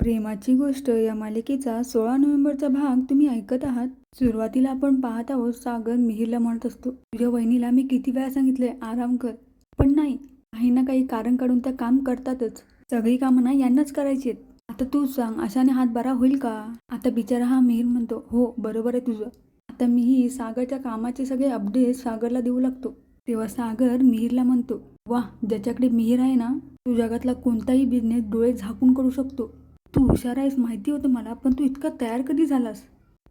प्रेमाची गोष्ट या मालिकेचा 16 नोव्हेंबरचा भाग तुम्ही ऐकत आहात. सुरुवातीला आपण पाहत आहोत सागर मिहिरला म्हणत असतो, तुझ्या वहिनीला मी किती वेळा सांगितलंय आराम कर, पण नाही, काही ना काही कारण काढून त्या काम करतातच. सगळी कामं ना यांनाच करायची आहेत. आता तू सांग, अशाने हात बरा होईल का? आता बिचारा हा मिहिर म्हणतो, हो बरोबर आहे तुझं. आता मीही सागरच्या कामाचे सगळे अपडेट सागरला देऊ लागतो. तेव्हा सागर मिहिरला म्हणतो, वा, ज्याच्याकडे मिहिर आहे ना, तू जगातला कोणताही बिझनेस डोळे झाकून करू शकतो. तू हुशार आहेस माहिती होतं मला, पण तू इतका तयार कधी झालास?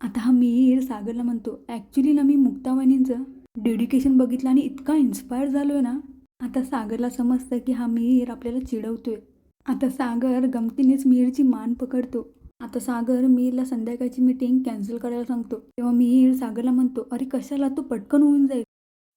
आता हा मिहिर सागरला म्हणतो, ॲक्च्युली ना मी मुक्ता वहिनींचं डेडिकेशन बघितलं आणि इतका इन्स्पायर झालोय ना. आता सागरला समजतं की हा मिहिर आपल्याला चिडवतोय. आता सागर गमतीनेच मिहिरची मान पकडतो. आता सागर मिहिरला संध्याकाळची मीटिंग कॅन्सल करायला सांगतो. तेव्हा मिहिर सागरला म्हणतो, अरे कशाला, तू पटकन होऊन जाईल.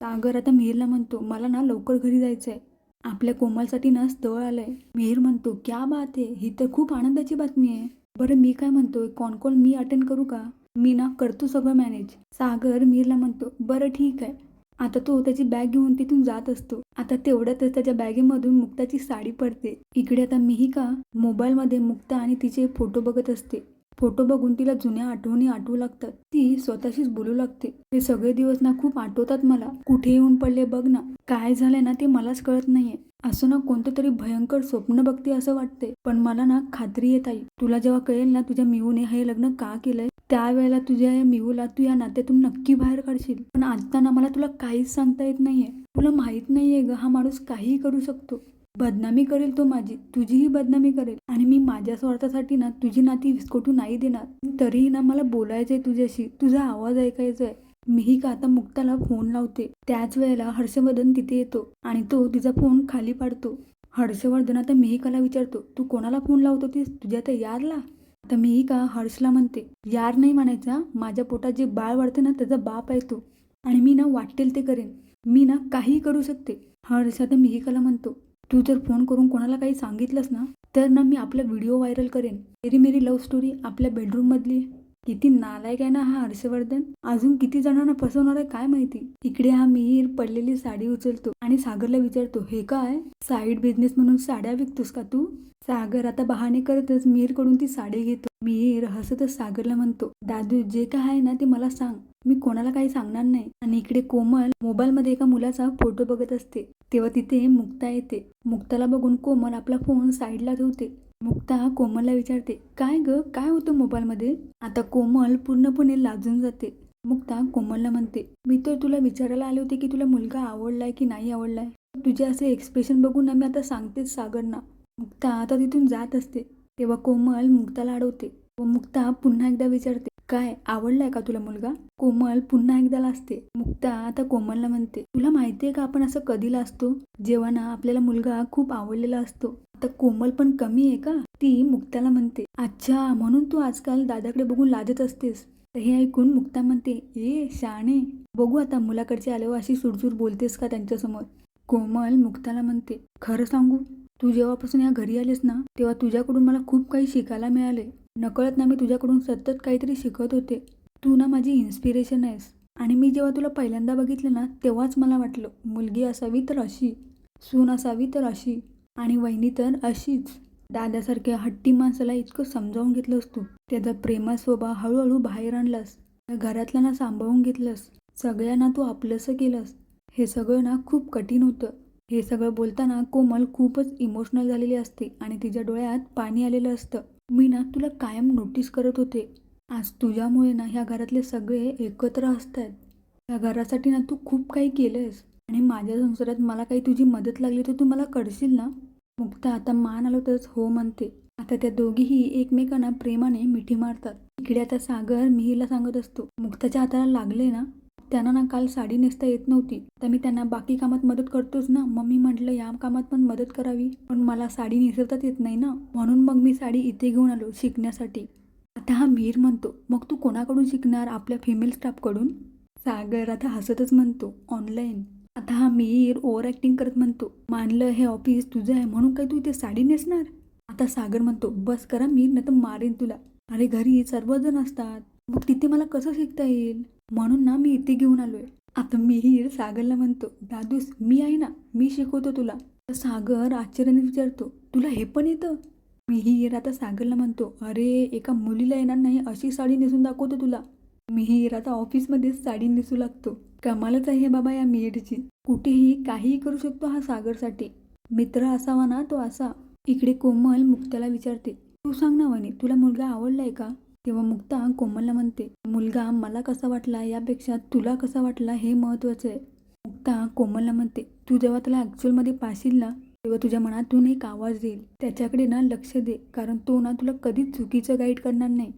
सागर आता मिहिरला म्हणतो, मला ना लवकर घरी जायचं आहे. आपल्या कोमलसाठी ना स्थळ आलंय. मिहिर म्हणतो, क्या बात आहे, ही तर खूप आनंदाची बातमी आहे. बरं मी काय म्हणतोय, कॉल मी अटेंड करू का? मी ना करतो सगळं मॅनेज. सागर मिहिरला म्हणतो, बरं ठीक आहे. आता तो त्याची बॅग घेऊन तिथून जात असतो. आता तेवढ्यातच त्याच्या बॅगेमधून मुक्ताची साडी पडते. इकडे आता मिहिका मोबाईलमध्ये मुक्ता आणि तिचे फोटो बघत असते. फोटो बघून तिला जुन्या आठवणी आठवू लागतात. ती स्वतःशीच बोलू लागते, हे सगळे दिवस ना खूप आठवतात मला. कुठे येऊन पडले बघ ना, काय झालंय ना ते मलाच कळत नाहीये. असं ना कोणतं तरी भयंकर स्वप्न बघते असं वाटते. पण मला ना खात्री येत आई, तुला जेव्हा कळेल ना तुझ्या मिहूने हे लग्न का केलंय, त्यावेळेला तुझ्या या मिहूला तू या नात्यातून नक्की बाहेर काढशील. पण आता ना मला तुला काहीच सांगता येत नाहीये. तुला माहित नाहीये ग, हा माणूस काहीही करू शकतो. बदनामी करेल तो माझी, तुझीही बदनामी करेल. आणि मी माझ्या स्वार्थासाठी ना तुझी नाती विस्कटू नाही देणार. तरीही ना मला बोलायचंय तुझ्याशी, तुझा आवाज ऐकायचा आहे. मीही का आता मुक्ताला फोन लावते. त्याच वेळेला हर्षवर्धन तिथे येतो आणि तो तिचा फोन खाली पाडतो. हर्षवर्धन आता मिहिकाला विचारतो, तू कोणाला फोन लावत होतीस, तुझ्या त्या यारला? आता मिहिका हर्षला म्हणते, यार नाही म्हणायचा, माझ्या पोटात जे बाळ वाढते ना त्याचा बाप आहे तो. आणि मी ना वाटेल ते करेन, मी ना काही करू शकते. हर्ष आता मिहिकाला म्हणतो, तू जर फोन करून कोणाला काही सांगितलंस ना तर ना मी आपला व्हिडिओ व्हायरल करेन. तेरी मेरी लव्ह स्टोरी आपल्या बेडरूम मधली. किती नालायक आहे ना हा हर्षवर्धन, अजून किती जणांना फसवणार आहे काय माहिती. इकडे हा मिहिर पडलेली साडी उचलतो आणि सागरला विचारतो, हे काय साईड बिझनेस म्हणून साड्या विकतोस का तू? सागर आता बहाणे करतच मिहिर कडून ती साडी घेतो. मिहिर हसतच सागरला म्हणतो, दादू जे काय आहे ना ते मला सांग, मी कोणाला काही सांगणार नाही. आणि इकडे कोमल मोबाईलमध्ये एका मुलाचा फोटो बघत असते. तेव्हा तिथे मुक्ता येते. मुक्ताला बघून कोमल आपला फोन साईडला ठेवते. मुक्ता कोमलला विचारते, काय ग, काय होतं मोबाईलमध्ये? आता कोमल पूर्णपणे लाजून जाते. मुक्ता कोमलला म्हणते, मी तर तुला विचारायला आले होते की तुला मुलगा आवडलाय की नाही आवडलाय. तुझे असे एक्सप्रेशन बघून ना मी आता सांगतेच सागरना. मुक्ता आता तिथून जात असते. तेव्हा कोमल मुक्ताला अडवते व मुक्ता पुन्हा एकदा विचारते, काय आवडलाय का तुला मुलगा? कोमल पुन्हा एकदा लाजते. मुक्ता आता कोमलला म्हणते, तुला माहितीये का आपण असं कधी लाजतो, जेव्हा ना आपल्याला मुलगा खूप आवडलेला असतो. आता कोमल पण कमी आहे का? ती मुक्ताला म्हणते, अच्छा म्हणून तू आजकाल दादाकडे बघून लाजत असतेस. तर हे ऐकून मुक्ता म्हणते, ए शाणे, बघू आता मुलाकडचे आल्यावर अशी सुडसूड बोलतेस का त्यांच्यासमोर. कोमल मुक्ताला म्हणते, खरं सांगू, तू जेव्हापासून या घरी आलीस ना तेव्हा तुझ्याकडून मला खूप काही शिकायला मिळाले. नकळत ना मी तुझ्याकडून सतत काहीतरी शिकत होते. तू ना माझी इन्स्पिरेशन आहेस. आणि मी जेव्हा तुला पहिल्यांदा बघितलं ना तेव्हाच मला वाटलं, मुलगी असावी तर अशी, सून असावी तर अशी, आणि वहिनी तर अशीच. दादासारख्या हट्टी माणसाला इतकं समजावून घेतलंस तू, त्याचा प्रेमा स्वभाव हळूहळू बाहेर आणलास, घरातल्यांना सांभाळून घेतलंस, सगळ्यांना तू आपलंसं केलंस. हे सगळं ना खूप कठीण होतं. हे सगळं बोलताना कोमल खूपच इमोशनल झालेली असते आणि तिच्या डोळ्यात पाणी आलेलं असतं. मी ना तुला कायम नोटीस करत होते. आज तुझ्यामुळे ना ह्या घरातले सगळे एकत्र असतात. या घरासाठी ना तू खूप काही केलंयस आणि माझ्या संसारात मला काही तुझी मदत लागली तर तू मला करशील ना? मुक्ता आता मान आलोतच हो म्हणते. आता त्या दोघीही एकमेकांना प्रेमाने मिठी मारतात. इकडे आता सागर मिहिरला सांगत असतो, मुक्ताच्या हाताला लागले ना, त्यांना ना काल साडी नेसता येत नव्हती, तर मी त्यांना बाकी कामात मदत करतोच ना, मग मी म्हटलं या कामात पण मदत करावी, पण मला साडी नेसवताच येत नाही ना, म्हणून मग मी साडी इथे घेऊन आलो शिकण्यासाठी. आता हा मिहिर म्हणतो, मग तू कोणाकडून शिकणार, आपल्या फिमेल स्टाफकडून? सागर आता हसतच म्हणतो, ऑनलाईन. आता हा मिहिर ओव्हर ॲक्टिंग करत म्हणतो, मानलं हे ऑफिस तुझं आहे म्हणून काय तू इथे साडी नेसणार? आता सागर म्हणतो, बस करा मिहिर, नाही तर मारेन तुला. अरे घरी सर्वजण असतात, मग तिथे मला कसं शिकता येईल, म्हणून ना मी इथे घेऊन आलोय. आता मिहिर सागरला म्हणतो, दादूस मी आहे ना, मी शिकवतो तुला. तर सागर आश्चर्याने विचारतो, तुला हे पण येतं? मिहीर आता सागरला म्हणतो, अरे एका मुलीला येणार नाही अशी साडी नेसून दाखवतो तुला. मिहीर आता ऑफिसमध्ये साडी नेसू लागतो. कमालच आहे बाबा या मिहीरची. कुठेही काहीही करू शकतो हा सागरसाठी. मित्र असावा ना तो असा. इकडे कोमल मुक्ताला विचारते, तू सांग ना वहिनी, तुला मुलगा आवडलाय का? तेव्हा मुक्ता कोमलला म्हणते, मुलगा मला कसा वाटला यापेक्षा तुला कसा वाटला हे महत्वाचं आहे. मुक्ता कोमलला म्हणते, तू जेव्हा त्याला ॲक्च्युअलमध्ये पाहशील ना तेव्हा तुझ्या मनातून एक आवाज येईल. त्याच्याकडे ना लक्ष दे, कारण तो ना तुला कधीच चुकीचं गाईड करणार नाही.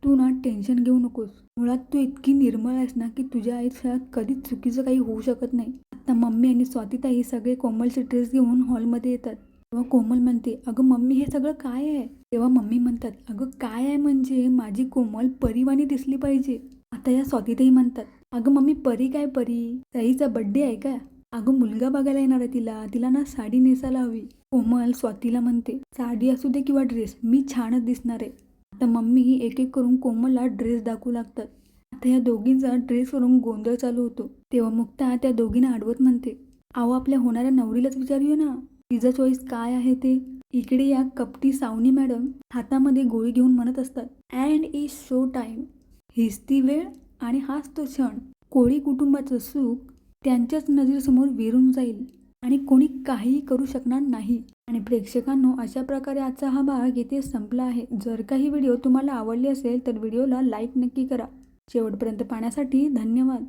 तू ना टेन्शन घेऊ नकोस. मुळात तू इतकी निर्मळ आहेस ना की तुझ्या आयुष्यात कधीच चुकीचं काही होऊ शकत नाही. आता मम्मी आणि स्वातीताई सगळे कोमलचे ड्रेस घेऊन हॉलमध्ये येतात. तेव्हा कोमल म्हणते, अगं मम्मी हे सगळं काय आहे? तेव्हा मम्मी म्हणतात, अगं काय आहे म्हणजे माझी कोमल परीवाणी दिसली पाहिजे. आता या स्वातीताई म्हणतात, अगं मम्मी परी काय परी? ताईचा बड्डे आहे का? अगं मुलगा बघायला येणार आहे तिला, तिला ना साडी नेसायला हवी. कोमल स्वातीला म्हणते, साडी असू दे किंवा ड्रेस, मी छानच दिसणार आहे. आता मम्मी एक एक करून कोमलला ड्रेस दाखवू लागतात. आता या दोघींचा ड्रेसवरून गोंधळ चालू होतो. तेव्हा मुक्ता त्या दोघींना आडवत म्हणते, अहो आपल्या होणाऱ्या नवरीलाच विचारूया ना तिचं चॉईस काय आहे ते. इकडे या कपटी सावनी मॅडम हातामध्ये गोळी घेऊन म्हणत असतात, अँड इज शो टाईम. हीच ती वेळ आणि हाच तो क्षण. कोळी कुटुंबाचं सुख त्यांच्याच नजरेसमोर विरून जाईल आणि कोणी काहीही करू शकणार नाही. आणि प्रेक्षकांनो, अशा प्रकारे आजचा हा भाग इथे संपला आहे. जर काही व्हिडिओ तुम्हाला आवडले असेल तर व्हिडिओला लाईक नक्की करा. शेवटपर्यंत पाहण्यासाठी धन्यवाद.